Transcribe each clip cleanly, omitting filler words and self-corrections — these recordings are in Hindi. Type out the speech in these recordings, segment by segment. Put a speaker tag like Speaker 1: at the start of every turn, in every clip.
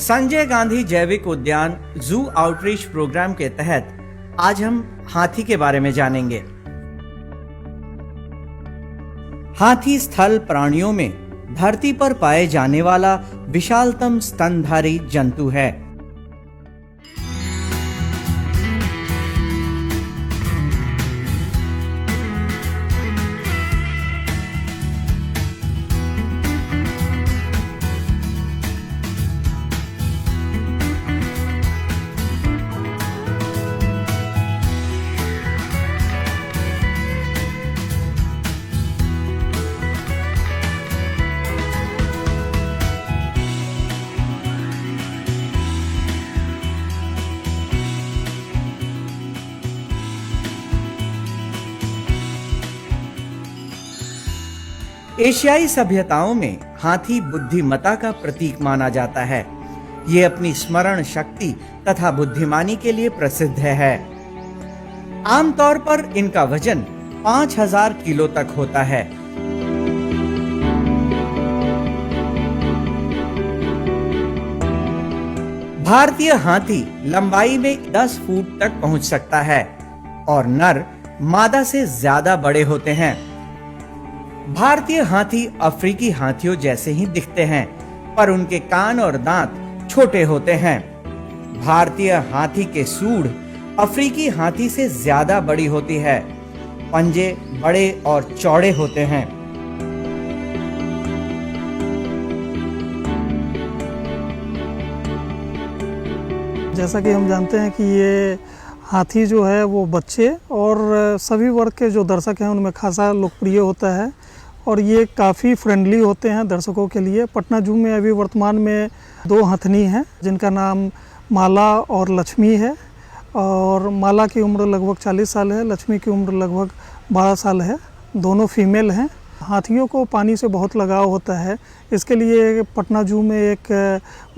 Speaker 1: संजय गांधी जैविक उद्यान जू आउटरीच प्रोग्राम के तहत आज हम हाथी के बारे में जानेंगे। हाथी स्थल प्राणियों में धरती पर पाए जाने वाला विशालतम स्तनधारी जंतु है। एशियाई सभ्यताओं में हाथी बुद्धिमत्ता का प्रतीक माना जाता है। ये अपनी स्मरण शक्ति तथा बुद्धिमानी के लिए प्रसिद्ध है। आमतौर पर इनका वजन 5000 किलो तक होता है। भारतीय हाथी लंबाई में 10 फुट तक पहुंच सकता है और नर मादा से ज्यादा बड़े होते हैं। भारतीय हाथी अफ्रीकी हाथियों जैसे ही दिखते हैं, पर उनके कान और दांत छोटे होते हैं। भारतीय हाथी के सूंड अफ्रीकी हाथी से ज्यादा बड़ी होती है। पंजे बड़े और चौड़े होते हैं।
Speaker 2: जैसा कि हम जानते हैं कि ये हाथी जो है वो बच्चे और सभी वर्ग के जो दर्शक हैं उनमें खासा लोकप्रिय होता है और ये काफ़ी फ्रेंडली होते हैं दर्शकों के लिए। पटना जू में अभी वर्तमान में 2 हथनी हैं जिनका नाम माला और लक्ष्मी है और माला की उम्र लगभग 40 साल है, लक्ष्मी की उम्र लगभग 12 साल है। दोनों फीमेल हैं। हाथियों को पानी से बहुत लगाव होता है, इसके लिए पटना जू में एक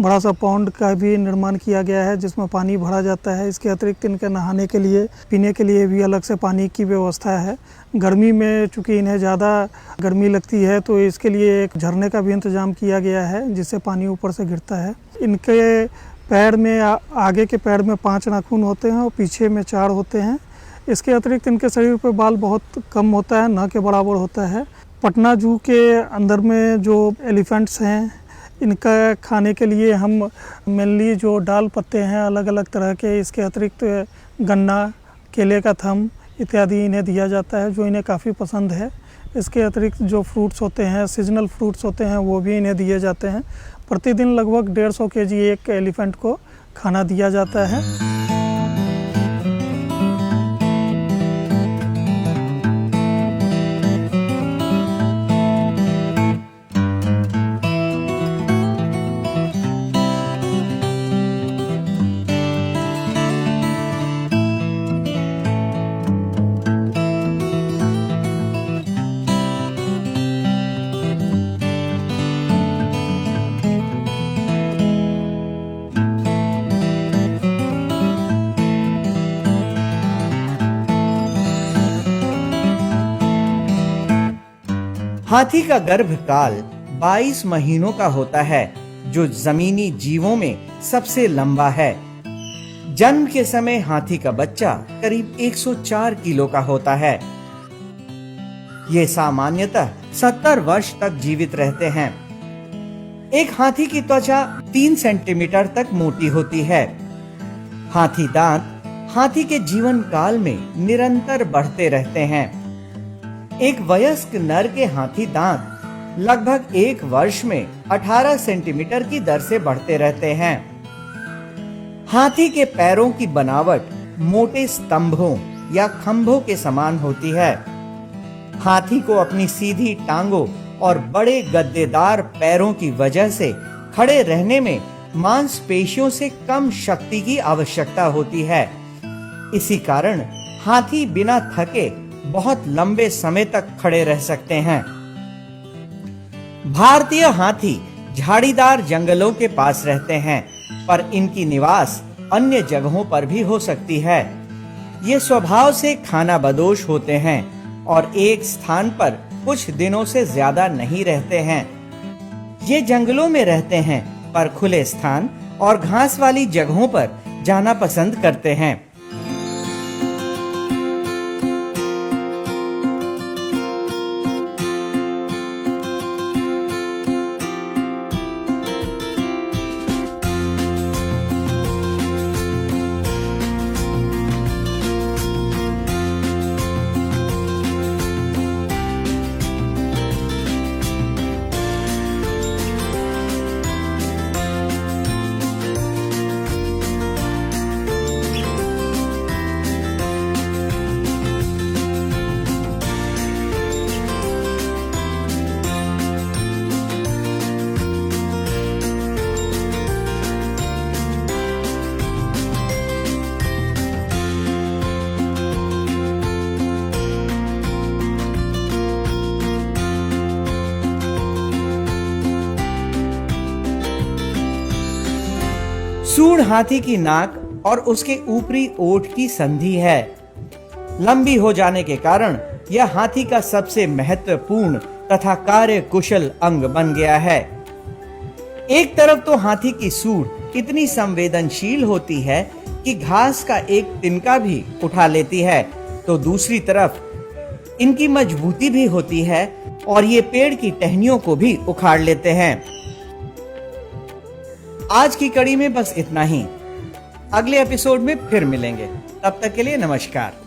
Speaker 2: बड़ा सा पॉन्ड का भी निर्माण किया गया है जिसमें पानी भरा जाता है। इसके अतिरिक्त इनके नहाने के लिए, पीने के लिए भी अलग से पानी की व्यवस्था है। गर्मी में चूँकि इन्हें ज़्यादा गर्मी लगती है तो इसके लिए एक झरने का भी इंतज़ाम किया गया है जिससे पानी ऊपर से गिरता है। इनके पैर में, आगे के पैर में 5 नाखून होते हैं और पीछे में 4 होते हैं। इसके अतिरिक्त इनके शरीर पर बाल बहुत कम होता है, न के बराबर होता है। पटना जू के अंदर में जो एलिफेंट्स हैं इनका खाने के लिए हम मेनली जो डाल पत्ते हैं अलग अलग तरह के, इसके अतिरिक्त गन्ना, केले का थम इत्यादि इन्हें दिया जाता है जो इन्हें काफ़ी पसंद है। इसके अतिरिक्त जो फ्रूट्स होते हैं, सीजनल फ्रूट्स होते हैं, वो भी इन्हें दिए जाते हैं। प्रतिदिन लगभग 150 केजी एक एलिफेंट को खाना दिया जाता है।
Speaker 1: हाथी का गर्भकाल 22 महीनों का होता है, जो जमीनी जीवों में सबसे लंबा है। जन्म के समय हाथी का बच्चा करीब 104 किलो का होता है। ये सामान्यतः 70 वर्ष तक जीवित रहते हैं। एक हाथी की त्वचा 3 सेंटीमीटर तक मोटी होती है। हाथी दांत हाथी के जीवन काल में निरंतर बढ़ते रहते हैं। एक वयस्क नर के हाथी दांत लगभग 1 वर्ष में 18 सेंटीमीटर की दर से बढ़ते रहते हैं। हाथी के पैरों की बनावट मोटे स्तंभों या खंभों के समान होती है। हाथी को अपनी सीधी टांगों और बड़े गद्देदार पैरों की वजह से खड़े रहने में मांसपेशियों से कम शक्ति की आवश्यकता होती है। इसी कारण हाथी बिना थके बहुत लंबे समय तक खड़े रह सकते हैं। भारतीय हाथी झाड़ीदार जंगलों के पास रहते हैं, पर इनकी निवास अन्य जगहों पर भी हो सकती है। ये स्वभाव से खानाबदोश होते हैं और एक स्थान पर कुछ दिनों से ज्यादा नहीं रहते हैं। ये जंगलों में रहते हैं, पर खुले स्थान और घास वाली जगहों पर जाना पसंद करते हैं। सूंड हाथी की नाक और उसके ऊपरी ओठ की संधि है। लंबी हो जाने के कारण यह हाथी का सबसे महत्वपूर्ण तथा कार्य कुशल अंग बन गया है। एक तरफ तो हाथी की सूंड इतनी संवेदनशील होती है कि घास का एक तिनका भी उठा लेती है, तो दूसरी तरफ इनकी मजबूती भी होती है और ये पेड़ की टहनियों को भी उखाड़ लेते हैं। आज की कड़ी में बस इतना ही। अगले एपिसोड में फिर मिलेंगे। तब तक के लिए नमस्कार।